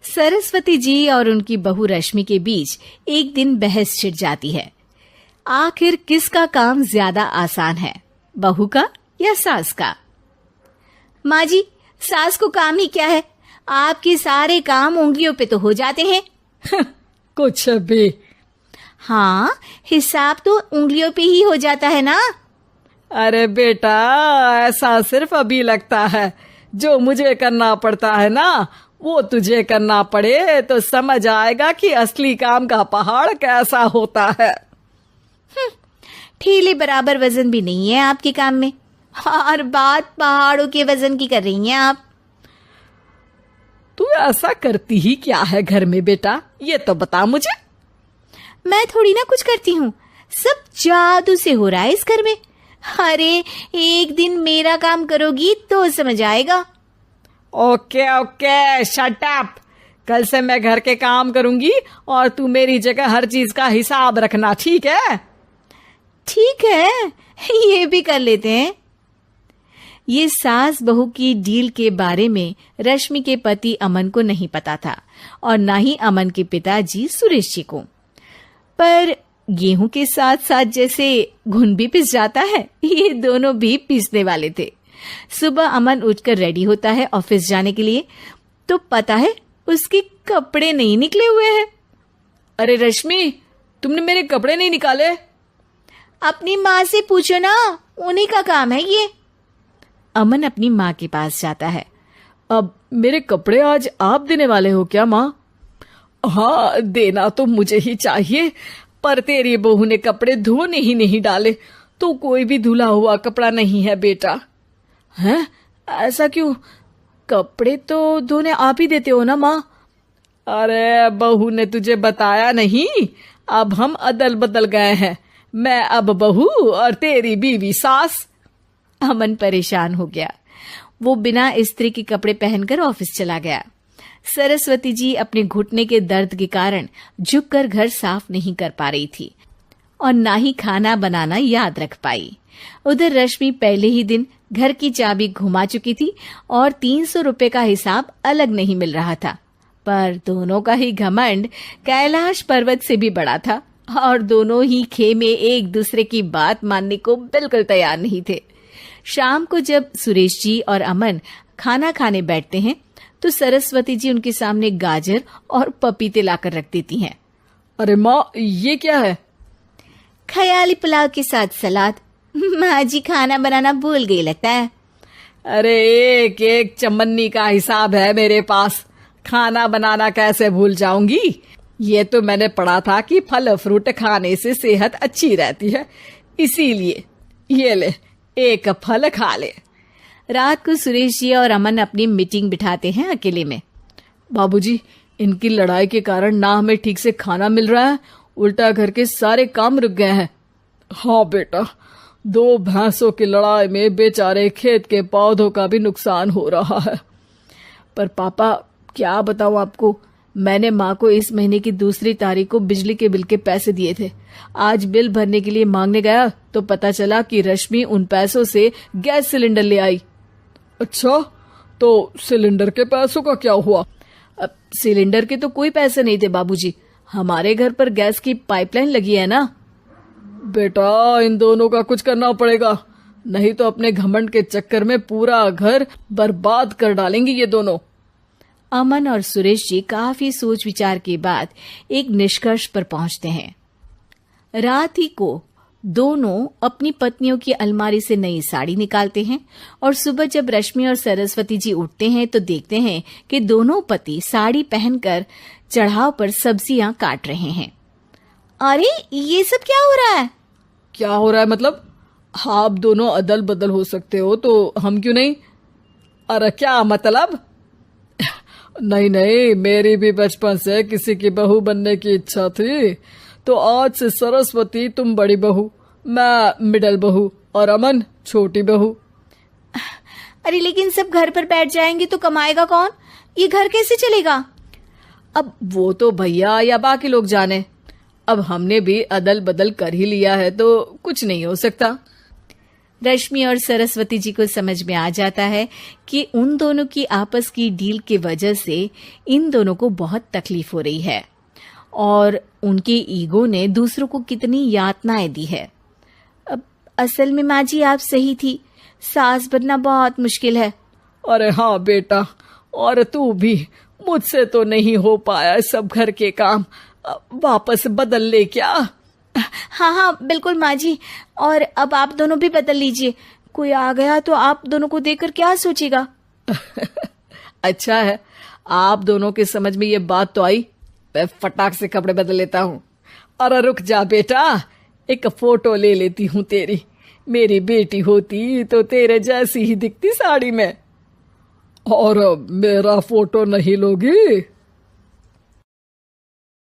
सरस्वती जी और उनकी बहू रश्मि के बीच एक दिन बहस छिड़ जाती है। आखिर किसका काम ज्यादा आसान है, बहू का या सास का? माँ जी, सास को काम ही क्या है, आपके सारे काम उंगलियों पे तो हो जाते हैं। कुछ भी। हाँ, हिसाब तो उंगलियों पे ही हो जाता है ना। अरे बेटा, ऐसा सिर्फ अभी लगता है। जो मुझे करना पड़ता है ना, वो तुझे करना पड़े तो समझ आएगा कि असली काम का पहाड़ कैसा होता है। ठेले बराबर वजन भी नहीं है आपके काम में, और बात पहाड़ों के वजन की कर रही हैं आप। तू ऐसा करती ही क्या है घर में बेटा, ये तो बता मुझे। मैं थोड़ी ना कुछ करती हूँ, सब जादू से हो रहा है इस घर में। अरे एक दिन मेरा काम करोगी तो समझ आएगा। Okay okay, shut up. कल से मैं घर के काम करूंगी और तू मेरी जगह हर चीज का हिसाब रखना, ठीक है? ठीक है, ये भी कर लेते हैं। ये सास बहू की डील के बारे में रश्मि के पति अमन को नहीं पता था और ना ही अमन के पिताजी सुरेश जी को। पर गेहूं के साथ साथ जैसे घुन भी पिस जाता है, ये दोनों भी पीसने वाले थे। सुबह अमन उठकर रेडी होता है ऑफिस जाने के लिए, तो पता है उसके कपड़े नहीं निकले हुए हैं। अरे रश्मि, तुमने मेरे कपड़े नहीं निकाले? अपनी माँ से पूछो ना, उन्हीं का काम है ये। अमन अपनी माँ के पास जाता है। अब मेरे कपड़े आज आप देने वाले हो क्या माँ? हाँ, देना तो मुझे ही चाहिए, पर तेरी बहू ने कपड़े धोने ही नहीं डाले, तो कोई भी धुला हुआ कपड़ा नहीं है बेटा। हैं? ऐसा क्यों? कपड़े तो धोने आप ही देते हो ना माँ? अरे बहू ने तुझे बताया नहीं, अब हम अदल बदल गए हैं। मैं अब बहू और तेरी बीवी सास। अमन परेशान हो गया। वो बिना इस्त्री के कपड़े पहनकर ऑफिस चला गया। सरस्वती जी अपने घुटने के दर्द के कारण झुककर घर साफ नहीं कर पा रही थी और ना ही खाना बनाना याद रख पाई। उधर रश्मि पहले ही दिन घर की चाबी घुमा चुकी थी और 300 रुपए का हिसाब अलग नहीं मिल रहा था। पर दोनों का ही घमंड कैलाश पर्वत से भी बड़ा था और दोनों ही खेमे एक दूसरे की बात मानने को बिल्कुल तैयार नहीं थे। शाम को जब सुरेश जी और अमन खाना खाने बैठते हैं तो सरस्वती जी उनके सामने गाजर और पपीते लाकर रख देती हैं। अरे माँ, ये क्या है? ख्याली पुलाव के साथ सलाद। माँ जी खाना बनाना भूल गई लगता है। अरे एक एक चमन्नी का हिसाब है मेरे पास, खाना बनाना कैसे भूल जाऊंगी? ये तो मैंने पढ़ा था कि फल फ्रूट खाने से सेहत अच्छी रहती है, इसीलिए ये ले, एक फल खा ले। रात को सुरेश जी और अमन अपनी मीटिंग बिठाते हैं अकेले में। बाबूजी, इनकी लड़ाई के कारण ना हमें ठीक से खाना मिल रहा है, उल्टा घर के सारे काम रुक गए हैं। हाँ बेटा, 2 भैंसों की लड़ाई में बेचारे खेत के पौधों का भी नुकसान हो रहा है। पर पापा, क्या बताऊं आपको, मैंने माँ को इस महीने की 2 तारीख को बिजली के बिल के पैसे दिए थे। आज बिल भरने के लिए मांगने गया तो पता चला कि रश्मि उन पैसों से गैस सिलेंडर ले आई। अच्छा, तो सिलेंडर के पैसों का क्या हुआ? अब सिलेंडर के तो कोई पैसे नहीं थे बाबूजी, हमारे घर पर गैस की पाइपलाइन लगी है ना। बेटा, इन दोनों का कुछ करना पड़ेगा, नहीं तो अपने घमंड के चक्कर में पूरा घर बर्बाद कर डालेंगे ये दोनों। अमन और सुरेश जी काफी सोच विचार के बाद एक निष्कर्ष पर पहुंचते हैं। रात ही को दोनों अपनी पत्नियों की अलमारी से नई साड़ी निकालते हैं और सुबह जब रश्मि और सरस्वती जी उठते हैं तो देखते हैं कि दोनों पति साड़ी पहनकर चढ़ाव पर सब्जियां काट रहे हैं। अरे ये सब क्या हो रहा है? क्या हो रहा है मतलब? आप दोनों अदल बदल हो सकते हो तो हम क्यों नहीं? अरे क्या मतलब? नहीं नहीं, मेरी भी बचपन से किसी की बहू बनने की इच्छा थी, तो आज से सरस्वती तुम बड़ी बहू, मैं मिडल बहू और अमन छोटी बहू। अरे लेकिन सब घर पर बैठ जाएंगे तो कमाएगा कौन? ये घर कैसे चलेगा? अब वो तो भैया या बाकी लोग जाने, अब हमने भी अदल बदल कर ही लिया है तो कुछ नहीं हो सकता। रश्मि और सरस्वती जी को समझ में आ जाता है कि उन दोनों की आपस की डील की वजह से इन दोनों को बहुत तकलीफ हो रही है और उनके ईगो ने दूसरों को कितनी यातनाएं दी है। अब असल में माँ जी आप सही थी, सास बनना बहुत मुश्किल है। अरे हाँ बेटा, और तू भी, मुझसे तो नहीं हो पाया सब घर के काम, वापस बदल ले क्या? हाँ हाँ बिल्कुल माँ जी, और अब आप दोनों भी बदल लीजिए, कोई आ गया तो आप दोनों को देखकर क्या सोचेगा। अच्छा है, आप दोनों के समझ में ये बात तो आई, मैं फटाक से कपड़े बदल लेता हूँ। अरे रुक जा बेटा, एक फोटो ले लेती हूँ तेरी, मेरी बेटी होती तो तेरे जैसी ही दिखती साड़ी में। और मेरा फोटो नहीं लोगी?